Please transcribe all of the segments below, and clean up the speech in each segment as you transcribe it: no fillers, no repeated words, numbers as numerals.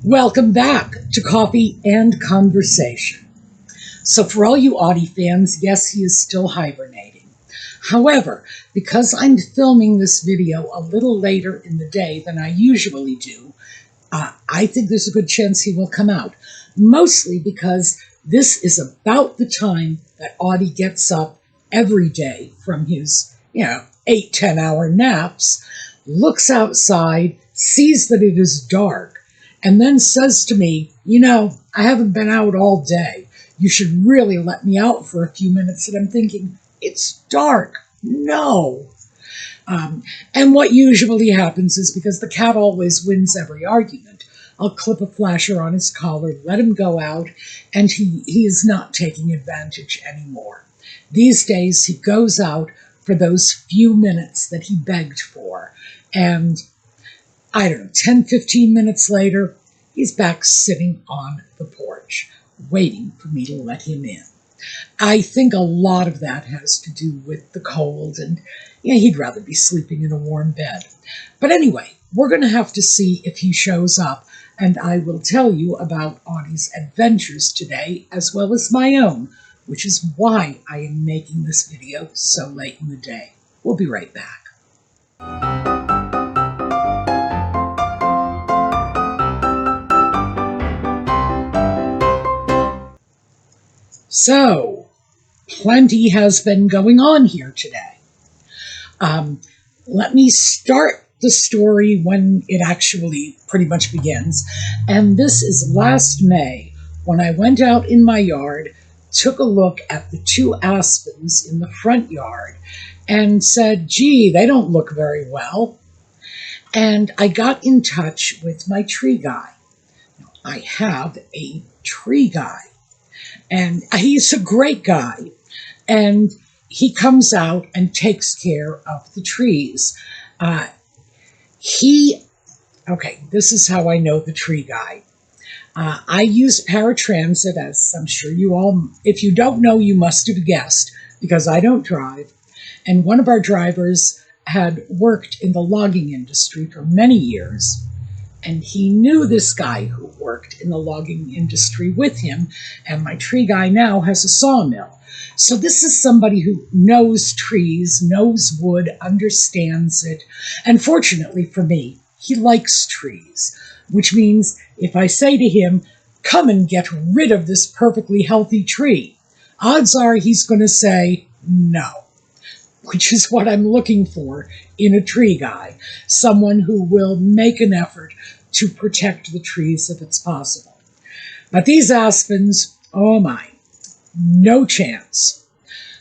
Welcome back to Coffee and Conversation. So for all you Audie fans, yes, he is still hibernating. However, because I'm filming this video a little later in the day than I usually do, I think there's a good chance he will come out. Mostly because this is about the time that Audie gets up every day from his, 8-10 hour naps, looks outside, sees that it is dark, and then says to me, I haven't been out all day. You should really let me out for a few minutes. And I'm thinking, it's dark. No. And what usually happens is, because the cat always wins every argument, I'll clip a flasher on his collar, let him go out, and he is not taking advantage anymore. These days, he goes out for those few minutes that he begged for. And I don't know, 10, 15 minutes later, he's back sitting on the porch, waiting for me to let him in. I think a lot of that has to do with the cold, and he'd rather be sleeping in a warm bed. But anyway, we're going to have to see if he shows up, and I will tell you about Audie's adventures today, as well as my own, which is why I am making this video so late in the day. We'll be right back. So, plenty has been going on here today. Let me start the story when it actually pretty much begins. And this is last May, when I went out in my yard, took a look at the 2 aspens in the front yard, and said, gee, they don't look very well. And I got in touch with my tree guy. Now, I have a tree guy. And he's a great guy, and he comes out and takes care of the trees. This is how I know the tree guy. I use paratransit, as I'm sure you all, if you don't know, you must have guessed, because I don't drive. And one of our drivers had worked in the logging industry for many years. And he knew this guy who worked in the logging industry with him, and my tree guy now has a sawmill. So this is somebody who knows trees, knows wood, understands it, and fortunately for me, he likes trees, which means if I say to him, come and get rid of this perfectly healthy tree, odds are he's going to say no. Which is what I'm looking for in a tree guy, someone who will make an effort to protect the trees if it's possible. But these aspens, oh my, no chance.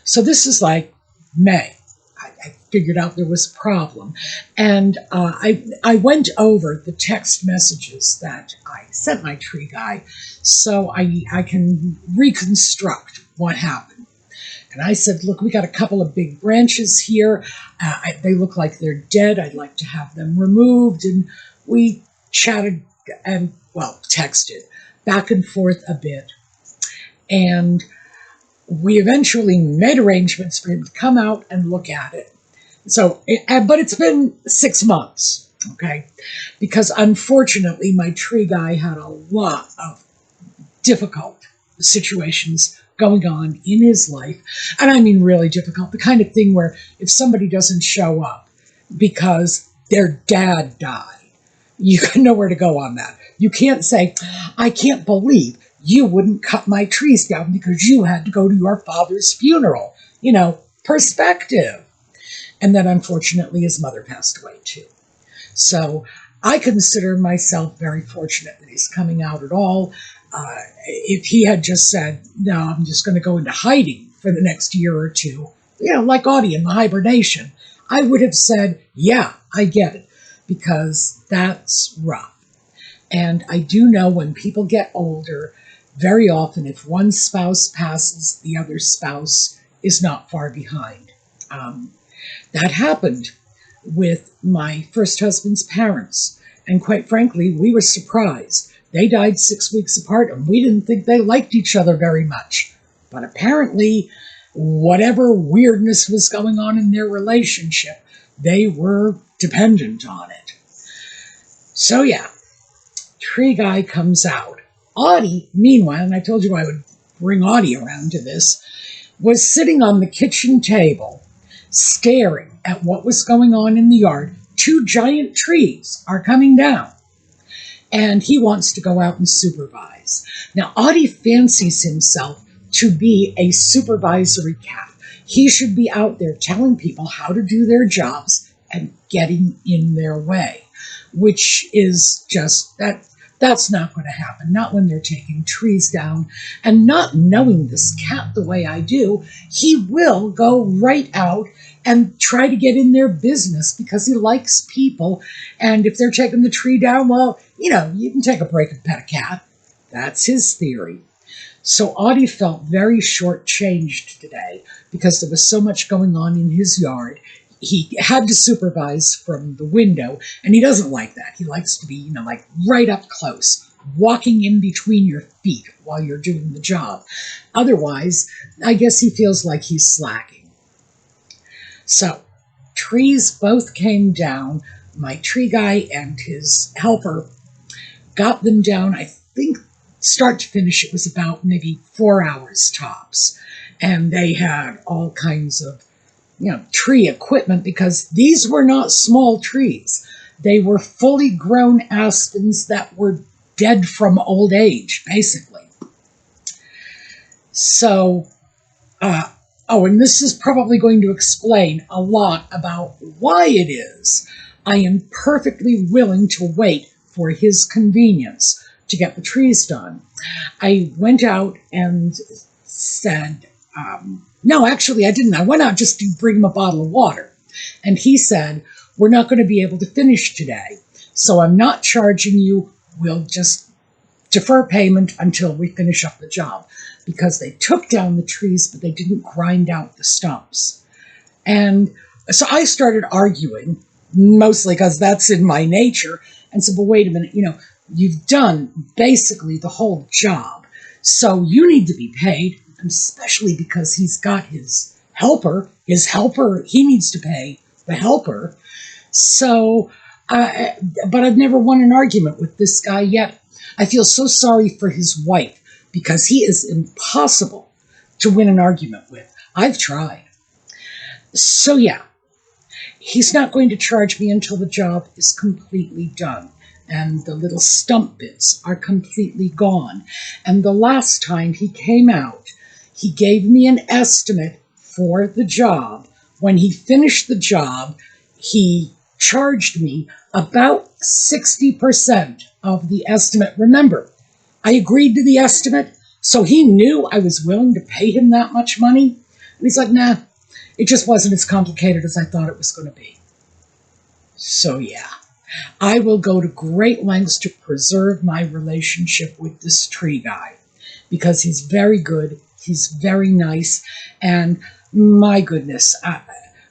So this is like May. I figured out there was a problem. And I went over the text messages that I sent my tree guy so I can reconstruct what happened. And I said, look, we got a couple of big branches here. They look like they're dead. I'd like to have them removed. And we chatted and, texted back and forth a bit. And we eventually made arrangements for him to come out and look at it. So, but it's been 6 months, okay? Because unfortunately, my tree guy had a lot of difficult situations going on in his life. And I mean really difficult, the kind of thing where if somebody doesn't show up because their dad died, you got nowhere to go on that. You can't say, I can't believe you wouldn't cut my trees down because you had to go to your father's funeral. Perspective. And then unfortunately his mother passed away too. So I consider myself very fortunate that he's coming out at all. If he had just said, no, I'm just going to go into hiding for the next year or two, like Audie in the hibernation, I would have said, yeah, I get it, because that's rough. And I do know when people get older, very often if one spouse passes, the other spouse is not far behind. That happened with my first husband's parents. And quite frankly, we were surprised. They died 6 weeks apart, and we didn't think they liked each other very much. But apparently, whatever weirdness was going on in their relationship, they were dependent on it. So yeah, tree guy comes out. Audie, meanwhile, and I told you I would bring Audie around to this, was sitting on the kitchen table, staring at what was going on in the yard. 2 giant trees are coming down, and he wants to go out and supervise. Now, Audie fancies himself to be a supervisory cat. He should be out there telling people how to do their jobs and getting in their way, which is just that's not going to happen, not when they're taking trees down. And not knowing this cat the way I do, he will go right out and try to get in their business because he likes people. And if they're taking the tree down, well, you can take a break and pet a cat. That's his theory. So Audie felt very shortchanged today because there was so much going on in his yard. He had to supervise from the window, and he doesn't like that. He likes to be, like right up close, walking in between your feet while you're doing the job. Otherwise, I guess he feels like he's slacking. So, trees both came down. My tree guy and his helper got them down. I think start to finish, it was about maybe 4 hours tops. And they had all kinds of tree equipment, because these were not small trees. They were fully grown aspens that were dead from old age, basically. So, and this is probably going to explain a lot about why it is I am perfectly willing to wait for his convenience to get the trees done. I went out and said, no, actually, I didn't. I went out just to bring him a bottle of water. And he said, we're not going to be able to finish today, so I'm not charging you. We'll just defer payment until we finish up the job, because they took down the trees, but they didn't grind out the stumps. And so I started arguing, mostly because that's in my nature, and said, well, wait a minute, you've done basically the whole job, so you need to be paid. Especially because he's got his helper. He needs to pay the helper. So, but I've never won an argument with this guy yet. I feel so sorry for his wife, because he is impossible to win an argument with. I've tried. So yeah, he's not going to charge me until the job is completely done, and the little stump bits are completely gone. And the last time he came out, he gave me an estimate for the job. When he finished the job, he charged me about 60% of the estimate. Remember, I agreed to the estimate, so he knew I was willing to pay him that much money. And he's like, nah, it just wasn't as complicated as I thought it was going to be. So yeah, I will go to great lengths to preserve my relationship with this tree guy, because he's very good. He's very nice, and my goodness,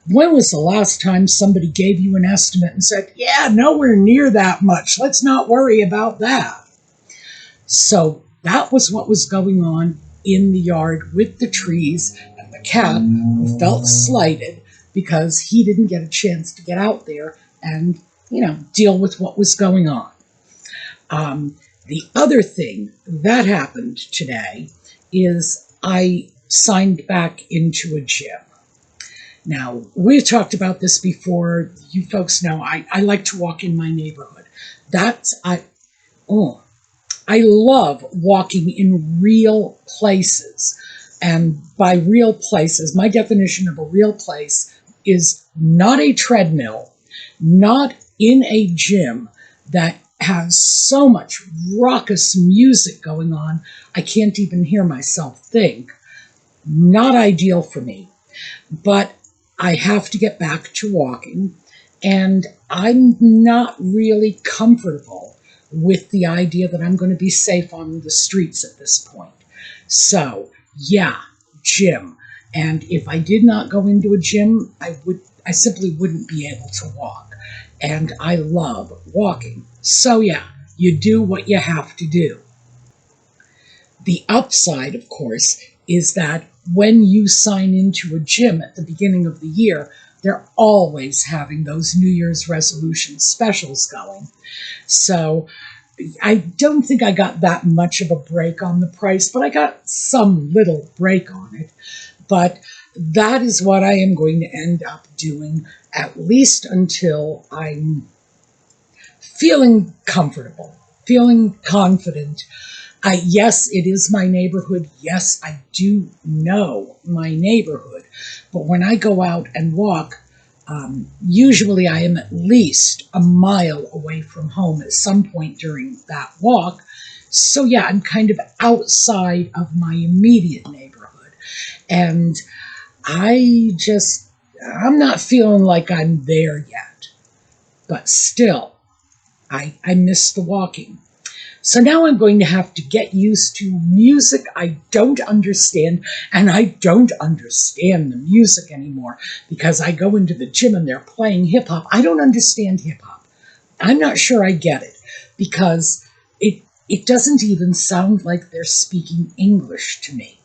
when was the last time somebody gave you an estimate and said, yeah, nowhere near that much, let's not worry about that? So that was what was going on in the yard with the trees, and the cat, who felt slighted because he didn't get a chance to get out there and, deal with what was going on. The other thing that happened today is I signed back into a gym. Now, we've talked about this before. You folks know I like to walk in my neighborhood. I love walking in real places. And by real places, my definition of a real place is not a treadmill, not in a gym that has so much raucous music going on, I can't even hear myself think. Not ideal for me. But I have to get back to walking, and I'm not really comfortable with the idea that I'm going to be safe on the streets at this point. So, yeah, gym. And if I did not go into a gym, I simply wouldn't be able to walk. And I love walking. So yeah, you do what you have to do. The upside, of course, is that when you sign into a gym at the beginning of the year, they're always having those New Year's resolution specials going. So I don't think I got that much of a break on the price, but I got some little break on it. But that is what I am going to end up doing, at least until I'm feeling comfortable, feeling confident. Yes, it is my neighborhood. Yes, I do know my neighborhood. But when I go out and walk, usually I am at least a mile away from home at some point during that walk. So yeah, I'm kind of outside of my immediate neighborhood. And I'm not feeling like I'm there yet. But still, I miss the walking. So now I'm going to have to get used to music I don't understand, and I don't understand the music anymore because I go into the gym and they're playing hip-hop. I don't understand hip-hop. I'm not sure I get it because it doesn't even sound like they're speaking English to me.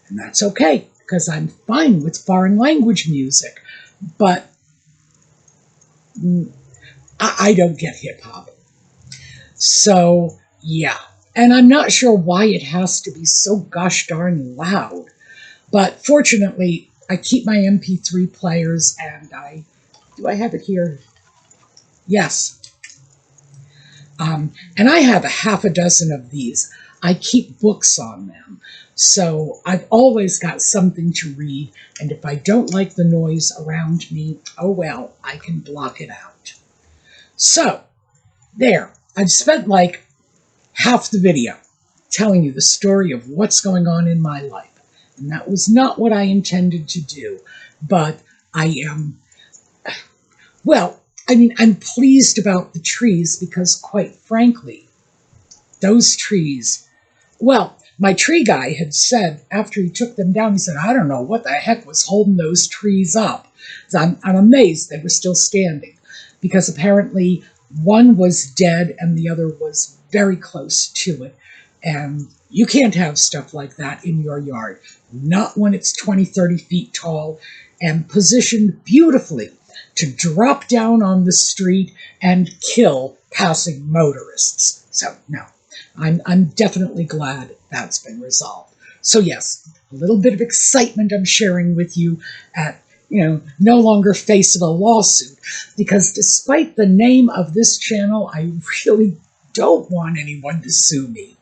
And that's okay because I'm fine with foreign language music, but I don't get hip-hop. So yeah, and I'm not sure why it has to be so gosh darn loud, but fortunately, I keep my MP3 players, and do I have it here? Yes. And I have a half a dozen of these. I keep books on them, so I've always got something to read, and if I don't like the noise around me, oh well, I can block it out. So, there, I've spent like half the video telling you the story of what's going on in my life. And that was not what I intended to do. But I am, well, I mean, I'm pleased about the trees because, quite frankly, those trees, well, my tree guy had said after he took them down, he said, I don't know what the heck was holding those trees up. So I'm amazed they were still standing because apparently one was dead and the other was very close to it. And you can't have stuff like that in your yard. Not when it's 20, 30 feet tall and positioned beautifully to drop down on the street and kill passing motorists. So no, I'm definitely glad that's been resolved. So yes, a little bit of excitement I'm sharing with you at, no longer facing a lawsuit, because despite the name of this channel, I really don't want anyone to sue me.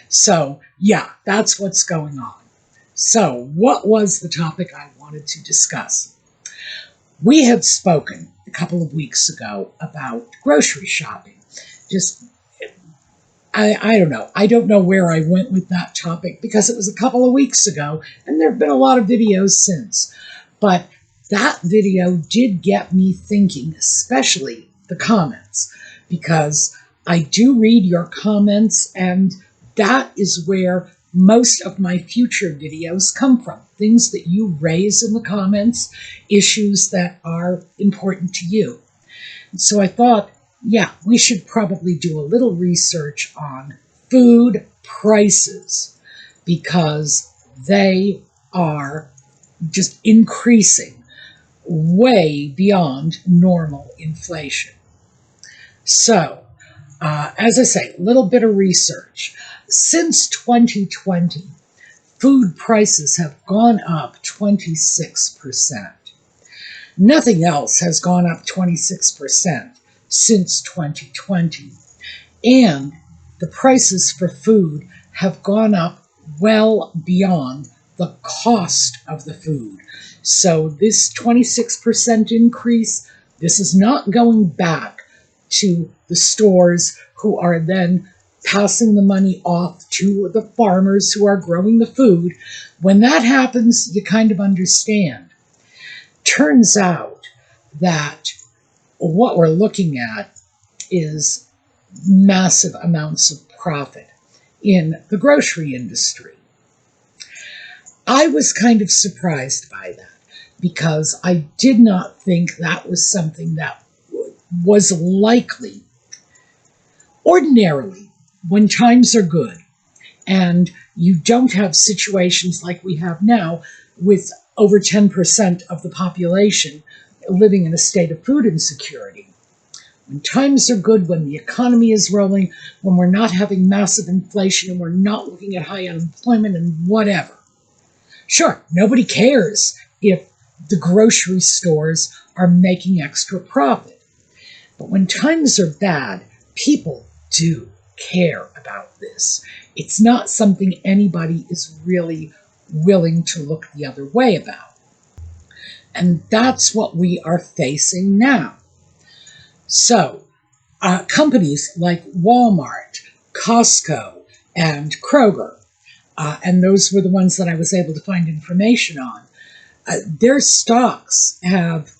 So yeah, that's what's going on. So what was the topic I wanted to discuss? We had spoken a couple of weeks ago about grocery shopping. I don't know. I don't know where I went with that topic because it was a couple of weeks ago and there have been a lot of videos since. But that video did get me thinking, especially the comments, because I do read your comments, and that is where most of my future videos come from. Things that you raise in the comments, issues that are important to you. And so I thought, yeah, we should probably do a little research on food prices because they are just increasing way beyond normal inflation. So, as I say, a little bit of research. Since 2020, food prices have gone up 26%. Nothing else has gone up 26% since 2020. And the prices for food have gone up well beyond the cost of the food. So this 26% increase, this is not going back to the stores who are then passing the money off to the farmers who are growing the food. When that happens, you kind of understand. Turns out that what we're looking at is massive amounts of profit in the grocery industry. I was kind of surprised by that because I did not think that was something that was likely. Ordinarily, when times are good and you don't have situations like we have now with over 10% of the population living in a state of food insecurity, When times are good, when the economy is rolling, when we're not having massive inflation and we're not looking at high unemployment and whatever. Sure, nobody cares if the grocery stores are making extra profit. But when times are bad, people do care about this. It's not something anybody is really willing to look the other way about. And that's what we are facing now. So, companies like Walmart, Costco, and Kroger, and those were the ones that I was able to find information on, their stocks have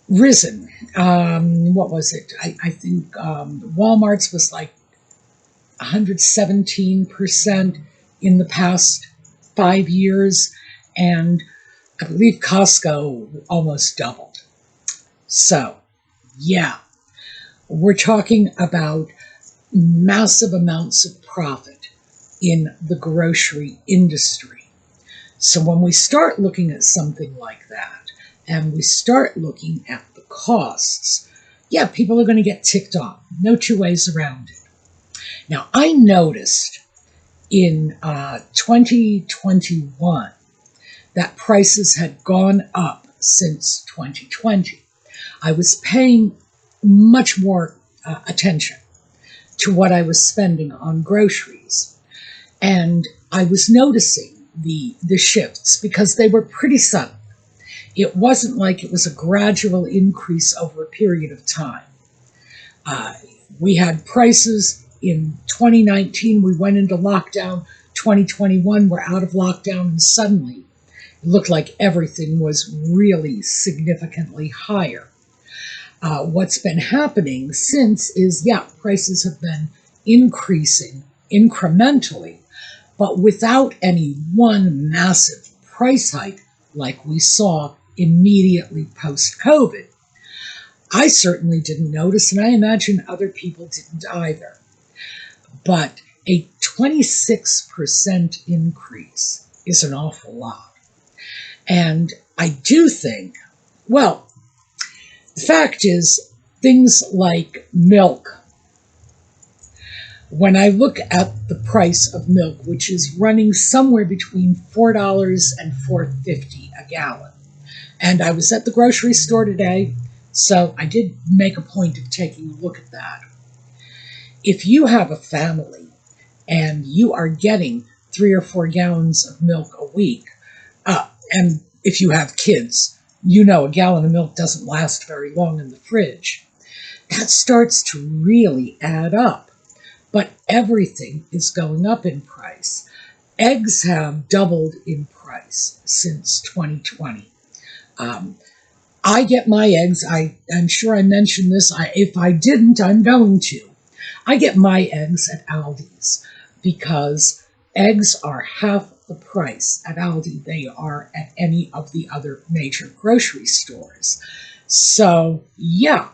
risen. What was it? I think Walmart's was like 117% in the past 5 years, and I believe Costco almost doubled. So, yeah, we're talking about massive amounts of profit in the grocery industry. So when we start looking at something like that, and we start looking at the costs, yeah, people are going to get ticked off. No two ways around it. Now, I noticed in 2021 that prices had gone up since 2020. I was paying much more attention to what I was spending on groceries. And I was noticing the shifts because they were pretty sudden. It wasn't like it was a gradual increase over a period of time. We had prices in 2019, we went into lockdown. 2021, we're out of lockdown, and suddenly it looked like everything was really significantly higher. What's been happening since is, yeah, prices have been increasing incrementally, but without any one massive price hike like we saw immediately post-COVID. I certainly didn't notice, and I imagine other people didn't either. But a 26% increase is an awful lot. And I do think, well, the fact is, things like milk, when I look at the price of milk, which is running somewhere between $4 and $4.50 a gallon, and I was at the grocery store today, so I did make a point of taking a look at that. If you have a family and you are getting 3 or 4 gallons of milk a week, and if you have kids, you know a gallon of milk doesn't last very long in the fridge. That starts to really add up. But everything is going up in price. Eggs have doubled in price since 2020. I get my eggs, I'm sure I mentioned this, if I didn't, I'm going to. I get my eggs at Aldi's because eggs are half the price at Aldi they are at any of the other major grocery stores. So, yeah,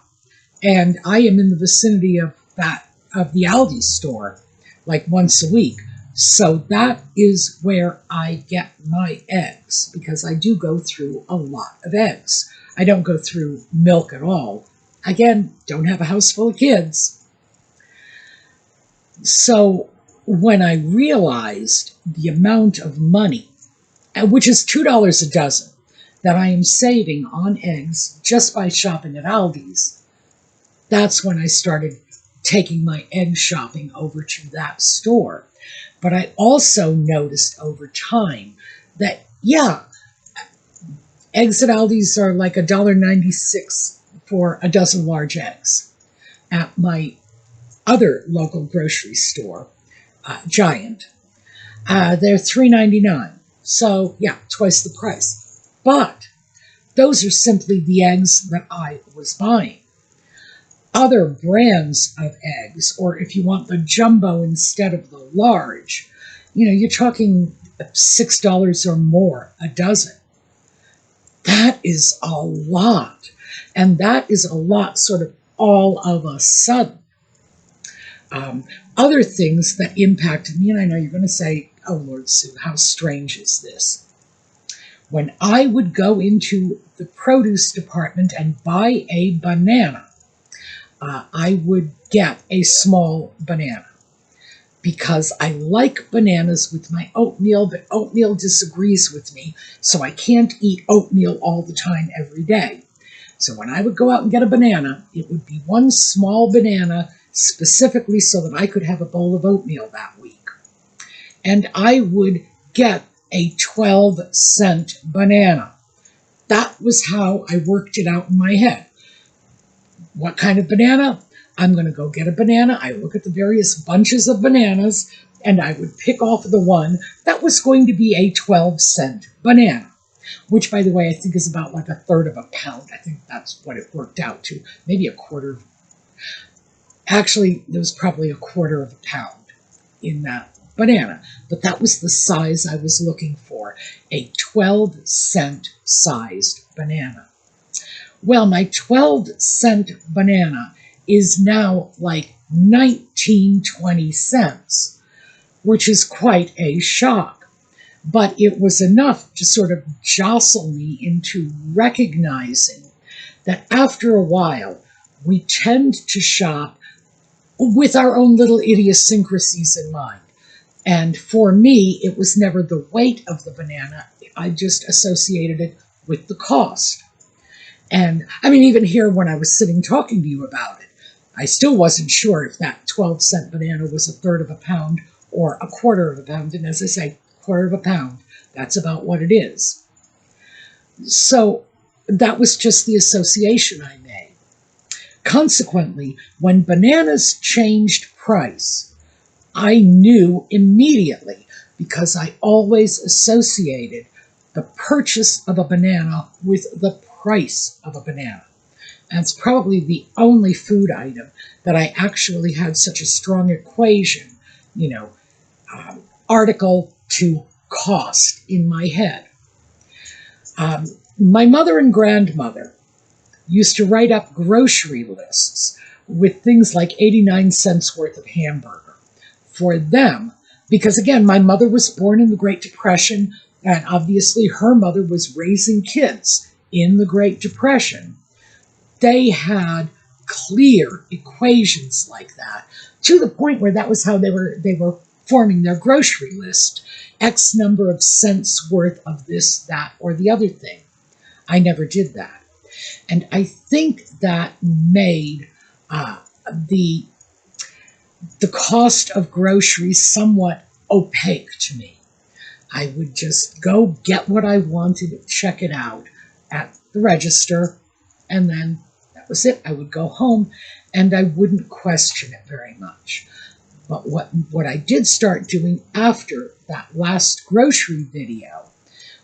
and I am in the vicinity of the Aldi store like once a week. So that is where I get my eggs, because I do go through a lot of eggs. I don't go through milk at all. Again, don't have a house full of kids. So when I realized the amount of money, which is $2 a dozen, that I am saving on eggs just by shopping at Aldi's, that's when I started taking my egg shopping over to that store. But I also noticed over time that, yeah, eggs at Aldi's are like $1.96 for a dozen large eggs. At my other local grocery store, Giant, they're $3.99. So, yeah, twice the price. But those are simply the eggs that I was buying. Other brands of eggs, or if you want the jumbo instead of the large, you're talking $6 or more a dozen. That is a lot. And that is a lot sort of all of a sudden. Other things that impacted me, and I know you're going to say, oh, Lord Sue, how strange is this? When I would go into the produce department and buy a banana, I would get a small banana because I like bananas with my oatmeal, but oatmeal disagrees with me, so I can't eat oatmeal all the time every day. So when I would go out and get a banana, it would be one small banana specifically so that I could have a bowl of oatmeal that week. And I would get a 12-cent banana. That was how I worked it out in my head. What kind of banana? I'm going to go get a banana. I look at the various bunches of bananas, and I would pick off the one that was going to be a 12-cent banana, which, by the way, I think is about like a third of a pound. I think that's what it worked out to. Maybe a quarter. Actually, there was probably a quarter of a pound in that banana, but that was the size I was looking for, a 12-cent sized banana. Well, my 12-cent banana is now like 19-20 cents, which is quite a shock. But it was enough to sort of jostle me into recognizing that after a while, we tend to shop with our own little idiosyncrasies in mind. And for me, it was never the weight of the banana. I just associated it with the cost. And I mean, even here when I was sitting talking to you about it, I still wasn't sure if that 12-cent banana was a third of a pound or a quarter of a pound. And as I say, quarter of a pound, that's about what it is. So that was just the association I made. Consequently, when bananas changed price, I knew immediately because I always associated the purchase of a banana with the price of a banana. And it's probably the only food item that I actually had such a strong equation, article to cost in my head. My mother and grandmother used to write up grocery lists with things like 89 cents worth of hamburger for them, because again, my mother was born in the Great Depression, and obviously her mother was raising kids in the Great Depression. They had clear equations like that, to the point where that was how they were forming their grocery list. X number of cents worth of this, that, or the other thing. I never did that. And I think that made the cost of groceries somewhat opaque to me. I would just go get what I wanted, check it out at the register, and then that was it. I would go home, and I wouldn't question it very much. But what I did start doing after that last grocery video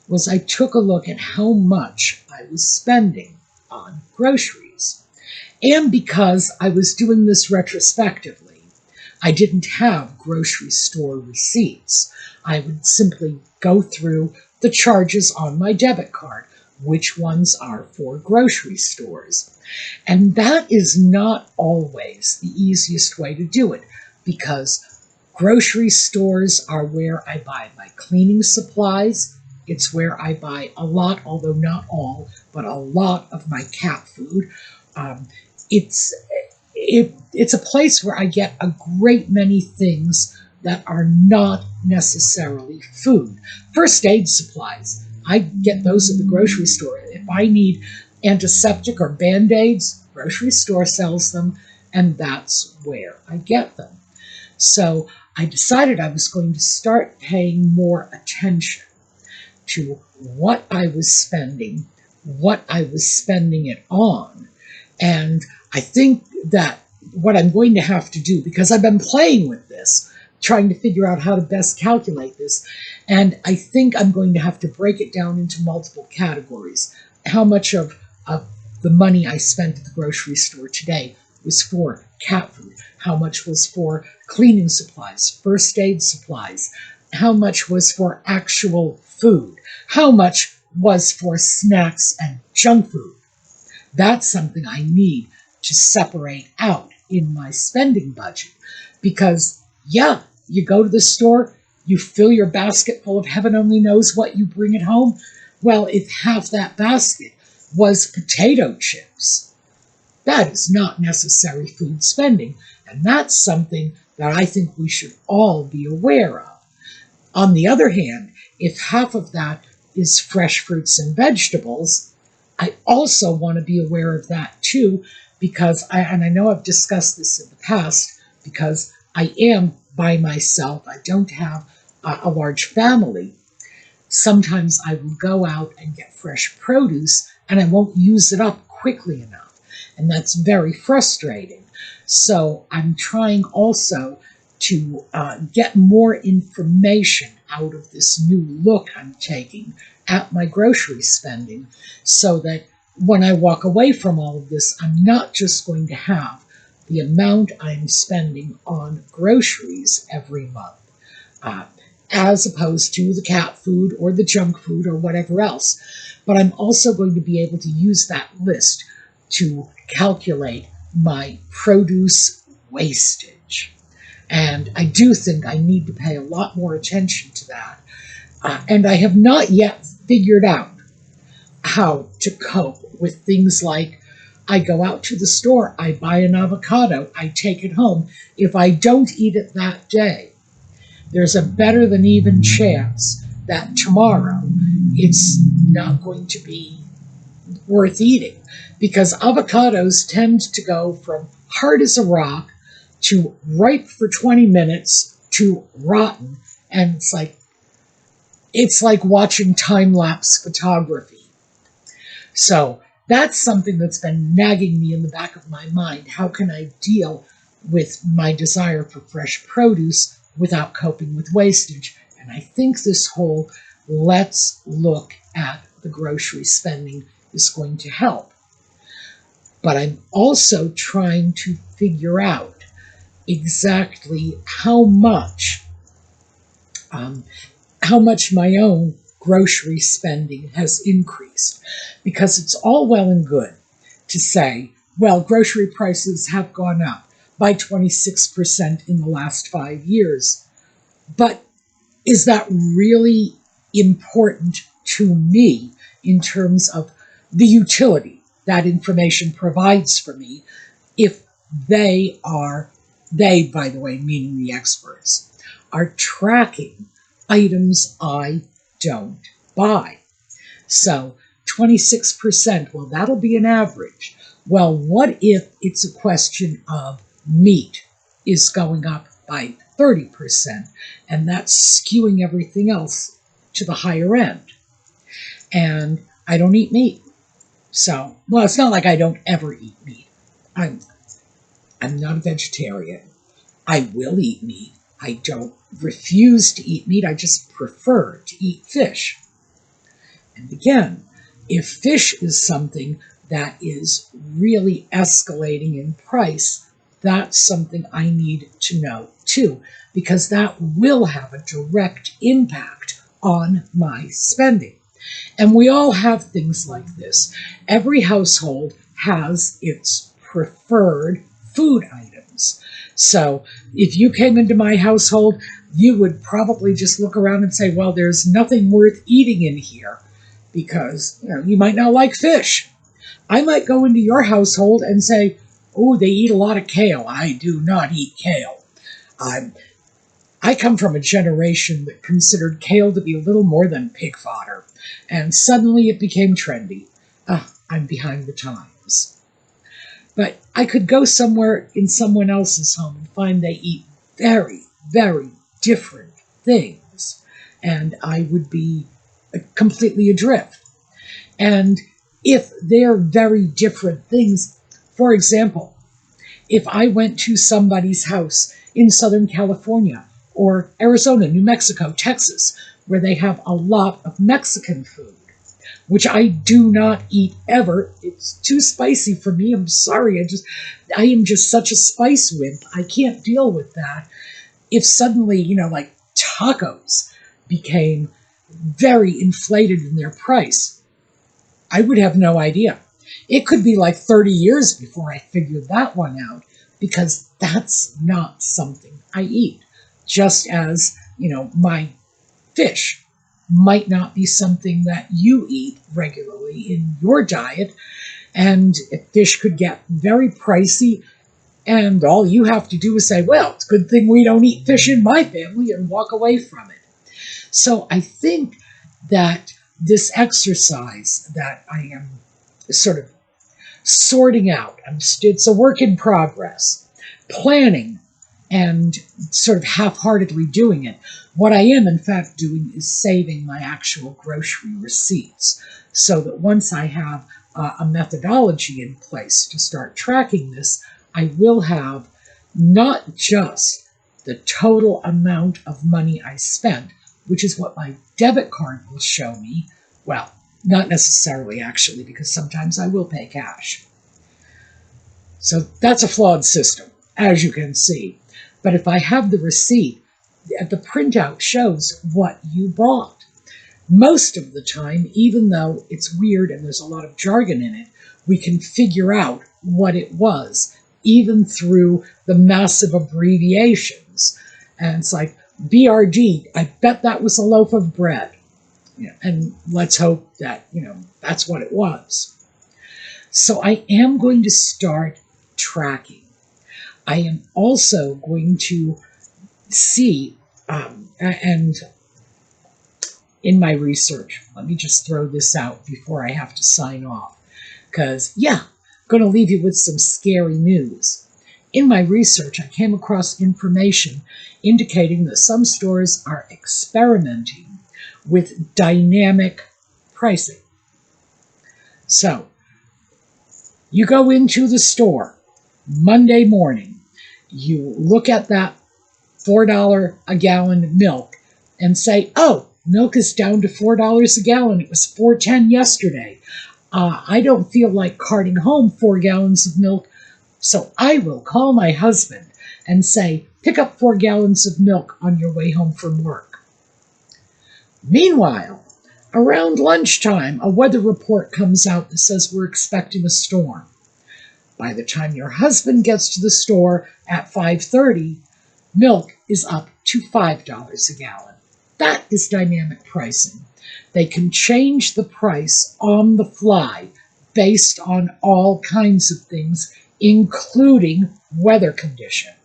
was I took a look at how much I was spending on groceries. And because I was doing this retrospectively, I didn't have grocery store receipts. I would simply go through the charges on my debit card, which ones are for grocery stores. And that is not always the easiest way to do it, because grocery stores are where I buy my cleaning supplies. It's where I buy a lot, although not all, but a lot of my cat food. It's a place where I get a great many things that are not necessarily food. First aid supplies, I get those at the grocery store. If I need antiseptic or Band-Aids, grocery store sells them, and that's where I get them. So I decided I was going to start paying more attention to what I was spending it on. And I think that what I'm going to have to do, because I've been playing with this, trying to figure out how to best calculate this, and I think I'm going to have to break it down into multiple categories. How much of the money I spent at the grocery store today was for cat food? How much was for cleaning supplies, first aid supplies? How much was for actual food? How much was for snacks and junk food? That's something I need to separate out in my spending budget. Because, yeah, you go to the store, you fill your basket full of heaven only knows what, you bring it home. Well, if half that basket was potato chips, That is not necessary food spending, and that's something that I think we should all be aware of. On the other hand, if half of that is fresh fruits and vegetables, I also want to be aware of that too, because I know I've discussed this in the past, because I am by myself. I don't have a large family. Sometimes I will go out and get fresh produce and I won't use it up quickly enough. And that's very frustrating. So I'm trying also to get more information out of this new look I'm taking at my grocery spending, so that when I walk away from all of this, I'm not just going to have the amount I'm spending on groceries every month, as opposed to the cat food or the junk food or whatever else. But I'm also going to be able to use that list to calculate my produce wastage. And I do think I need to pay a lot more attention to that. And I have not yet figured out how to cope with things like, I go out to the store, I buy an avocado, I take it home. If I don't eat it that day, there's a better than even chance that tomorrow it's not going to be worth eating, because avocados tend to go from hard as a rock to ripe for 20 minutes to rotten, and it's like watching time-lapse photography. So that's something that's been nagging me in the back of my mind. How can I deal with my desire for fresh produce without coping with wastage? And I think this whole let's look at the grocery spending is going to help. But I'm also trying to figure out exactly how much my own grocery spending has increased. Because it's all well and good to say, well, grocery prices have gone up by 26% in the last 5 years. But is that really important to me in terms of the utility that information provides for me, if they, by the way, meaning the experts, are tracking items I don't buy? So 26%, well, that'll be an average. Well, what if it's a question of meat is going up by 30%, and that's skewing everything else to the higher end? And I don't eat meat. So, well, it's not like I don't ever eat meat. I'm not a vegetarian. I will eat meat. I don't refuse to eat meat. I just prefer to eat fish. And again, if fish is something that is really escalating in price, that's something I need to know too, because that will have a direct impact on my spending. And we all have things like this. Every household has its preferred food items. So if you came into my household, you would probably just look around and say, well, there's nothing worth eating in here, because you might not like fish. I might go into your household and say, oh, they eat a lot of kale. I do not eat kale. I come from a generation that considered kale to be a little more than pig fodder, and suddenly it became trendy. I'm behind the times. But I could go somewhere in someone else's home and find they eat very, very different things, and I would be completely adrift. And if they're very different things, for example, if I went to somebody's house in Southern California or Arizona, New Mexico, Texas, where they have a lot of Mexican food, which I do not eat ever. It's too spicy for me. I'm sorry. I am just such a spice wimp. I can't deal with that. If suddenly, like tacos became very inflated in their price, I would have no idea. It could be like 30 years before I figured that one out, because that's not something I eat. Just as, my fish might not be something that you eat regularly in your diet. And fish could get very pricey, and all you have to do is say, well, it's a good thing we don't eat fish in my family, and walk away from it. So I think that this exercise that I am sort of sorting out, it's a work in progress, planning and sort of half-heartedly doing it. What I am, in fact, doing is saving my actual grocery receipts so that once I have a methodology in place to start tracking this, I will have not just the total amount of money I spent, which is what my debit card will show me. Well, not necessarily, actually, because sometimes I will pay cash. So that's a flawed system, as you can see. But if I have the receipt, the printout shows what you bought. Most of the time, even though it's weird and there's a lot of jargon in it, we can figure out what it was, even through the massive abbreviations. And it's like, BRD, I bet that was a loaf of bread. And let's hope that, that's what it was. So I am going to start tracking. I am also going to see, and in my research, let me just throw this out before I have to sign off, because, I'm going to leave you with some scary news. In my research, I came across information indicating that some stores are experimenting with dynamic pricing. So, you go into the store Monday morning, you look at that $4 a gallon milk and say, oh, milk is down to $4 a gallon. It was $4.10 yesterday. I don't feel like carting home 4 gallons of milk, so I will call my husband and say, pick up 4 gallons of milk on your way home from work. Meanwhile, around lunchtime, a weather report comes out that says we're expecting a storm. By the time your husband gets to the store at 5:30, milk is up to $5 a gallon. That is dynamic pricing. They can change the price on the fly based on all kinds of things, including weather condition.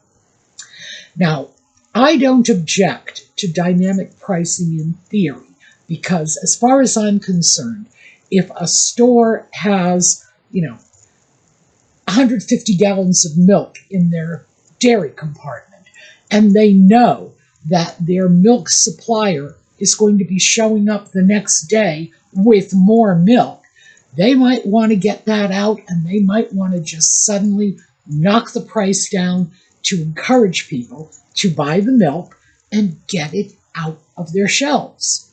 Now, I don't object to dynamic pricing in theory, because as far as I'm concerned, if a store has, 150 gallons of milk in their dairy compartment, and they know that their milk supplier is going to be showing up the next day with more milk, they might want to get that out, and they might want to just suddenly knock the price down to encourage people to buy the milk and get it out of their shelves.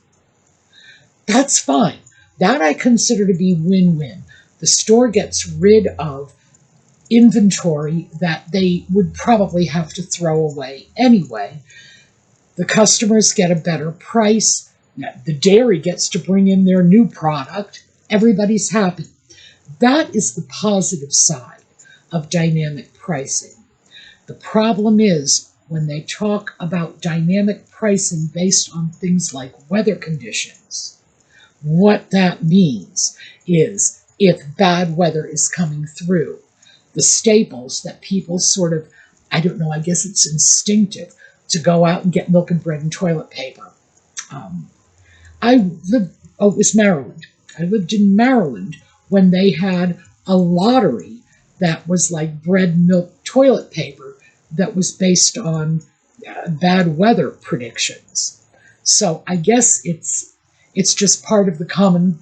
That's fine. That I consider to be win-win. The store gets rid of inventory that they would probably have to throw away anyway. The customers get a better price. The dairy gets to bring in their new product. Everybody's happy. That is the positive side of dynamic pricing. The problem is when they talk about dynamic pricing based on things like weather conditions. What that means is if bad weather is coming through, the staples that people sort of, I don't know, I guess it's instinctive to go out and get milk and bread and toilet paper. It was Maryland. I lived in Maryland when they had a lottery that was like bread, milk, toilet paper that was based on bad weather predictions. So I guess it's just part of the common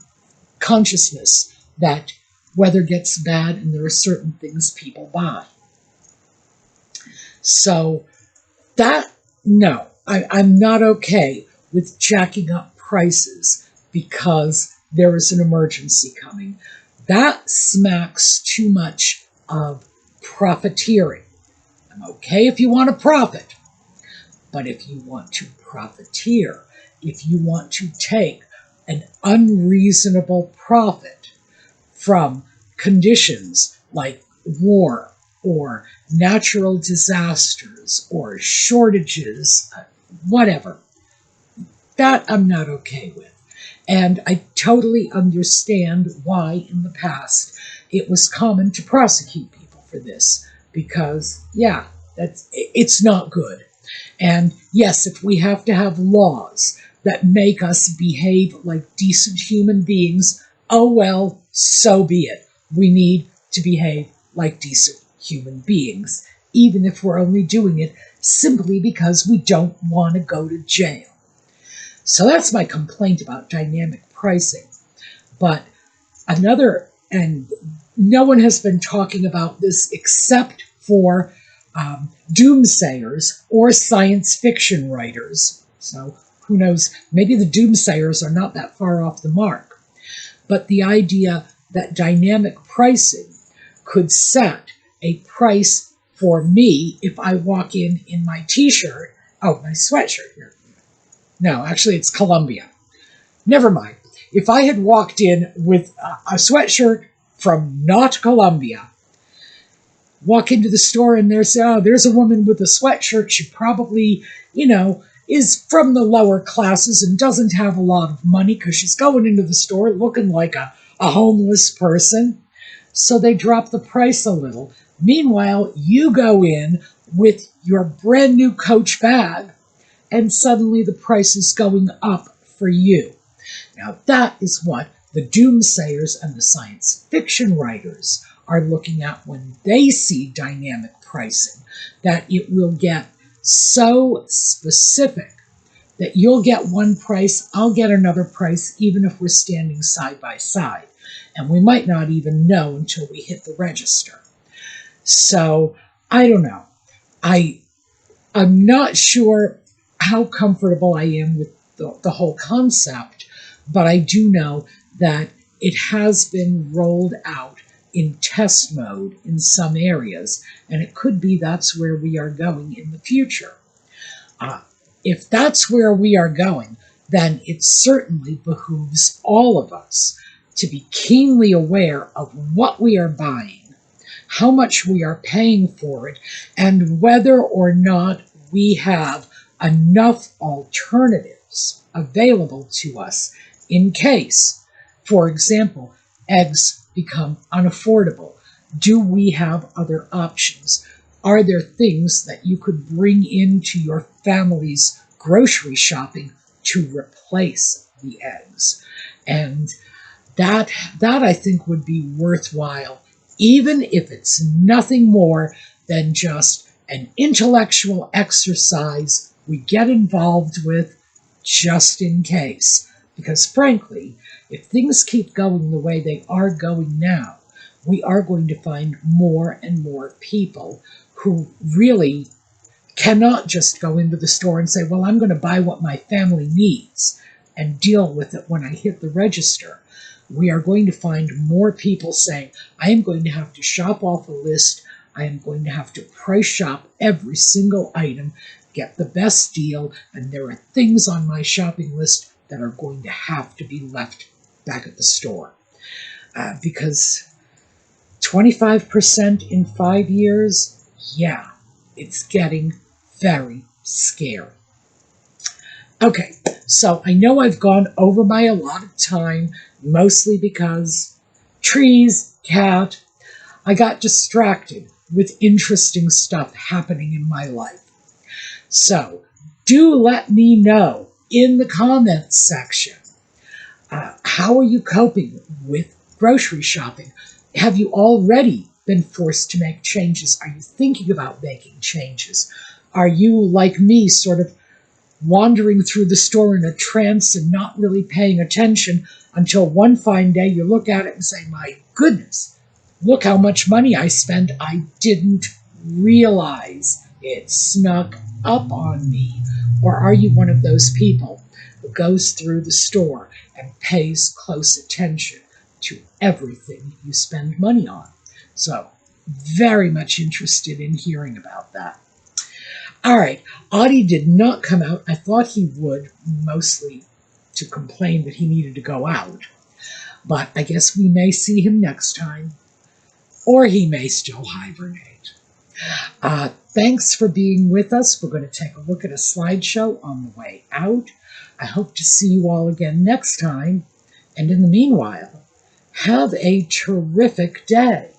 consciousness that weather gets bad and there are certain things people buy. So no, I'm not okay with jacking up prices because there is an emergency coming. That smacks too much of profiteering. I'm okay if you want to profit, but if you want to profiteer, if you want to take an unreasonable profit from conditions like war or natural disasters or shortages, whatever, that I'm not okay with. And I totally understand why in the past it was common to prosecute people for this because, yeah, it's not good. And yes, if we have to have laws that make us behave like decent human beings, oh well, so be it. We need to behave like decent human beings, even if we're only doing it simply because we don't want to go to jail. So that's my complaint about dynamic pricing. But another, and no one has been talking about this except for doomsayers or science fiction writers. So who knows, maybe the doomsayers are not that far off the mark. But the idea that dynamic pricing could set a price for me if I walk in my t-shirt, oh, my sweatshirt here. No, actually it's Columbia. Never mind. If I had walked in with a sweatshirt from not Columbia, walk into the store and there's a woman with a sweatshirt, she probably, is from the lower classes and doesn't have a lot of money because she's going into the store looking like a homeless person. So they drop the price a little. Meanwhile, you go in with your brand new Coach bag and suddenly the price is going up for you. Now that is what the doomsayers and the science fiction writers are looking at when they see dynamic pricing, that it will get so specific that you'll get one price, I'll get another price, even if we're standing side by side. And we might not even know until we hit the register. So, I don't know. I'm not sure how comfortable I am with the whole concept, but I do know that it has been rolled out in test mode in some areas, and it could be that's where we are going in the future. If that's where we are going, then it certainly behooves all of us to be keenly aware of what we are buying, how much we are paying for it, and whether or not we have enough alternatives available to us in case, for example, eggs become unaffordable. Do we have other options? Are there things that you could bring into your family's grocery shopping to replace the eggs? And that I think would be worthwhile, even if it's nothing more than just an intellectual exercise we get involved with just in case. Because frankly, if things keep going the way they are going now, we are going to find more and more people who really cannot just go into the store and say, well, I'm going to buy what my family needs and deal with it when I hit the register. We are going to find more people saying, I am going to have to shop off a list. I am going to have to price shop every single item, get the best deal, and there are things on my shopping list that are going to have to be left back at the store. Because 25% in 5 years, yeah, it's getting very scary. Okay, so I know I've gone over my allotted time, mostly because trees, cat, I got distracted with interesting stuff happening in my life. So do let me know in the comments section, how are you coping with grocery shopping? Have you already been forced to make changes? Are you thinking about making changes? Are you, like me, sort of wandering through the store in a trance and not really paying attention until one fine day you look at it and say, my goodness, look how much money I spent. I didn't realize it snuck up on me. Or are you one of those people who goes through the store and pays close attention to everything you spend money on? So, very much interested in hearing about that. All right, Audie did not come out. I thought he would, mostly to complain that he needed to go out. But I guess we may see him next time, or he may still hibernate. Thanks for being with us. We're going to take a look at a slideshow on the way out. I hope to see you all again next time. And in the meanwhile, Have a terrific day.